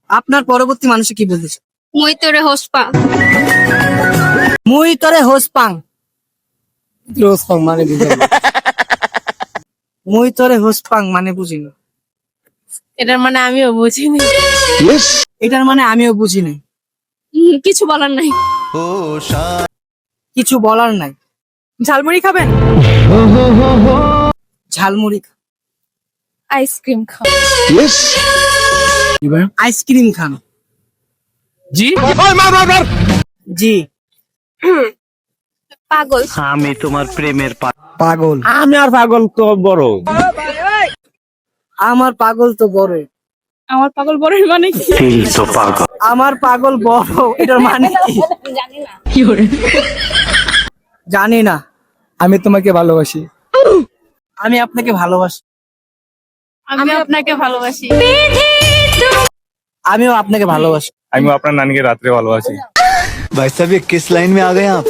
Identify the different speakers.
Speaker 1: আপনার পরবর্তী মানুষে কি বলতেছে?
Speaker 2: মুই তোরে হোসপা।
Speaker 1: মুই তরে হোস পাং। হোস পাং মানে বুঝলাম না। মুই তরে হোস পাং মানে বুঝিনি।
Speaker 2: এটার মানে আমিও বুঝিনি।
Speaker 1: এটার মানে আমিও বুঝিনি।
Speaker 2: কিছু বলার নাই।
Speaker 1: কিছু বলার নাই।
Speaker 2: ঝালমুড়ি খাবেন?
Speaker 1: ঝালমুড়ি
Speaker 2: আইসক্রিম খাও।
Speaker 1: আইসক্রিম খান।
Speaker 3: জি
Speaker 1: জি
Speaker 2: পাগল।
Speaker 4: আমি তোমার প্রেমের
Speaker 1: পাগল।
Speaker 3: আমি আর পাগল তো বড়।
Speaker 1: আমার পাগল তো বড়।
Speaker 2: আমার পাগল বড়ই মানে কি?
Speaker 4: দিল তো পাগল।
Speaker 1: আমার পাগল বড় এটার মানে কি?
Speaker 2: জানি না।
Speaker 1: জানি না।
Speaker 3: আমি তোমাকে ভালোবাসি।
Speaker 1: আমি আপনাকে ভালোবাসি।
Speaker 2: আমি আপনাকে ভালোবাসি।
Speaker 1: আমিও আপনাকে ভালোবাসি।
Speaker 3: আমি আপনার নানিকে রাত্রে ভালোবাসি।
Speaker 5: भाई साहब ये किस लाइन में आ गए आप?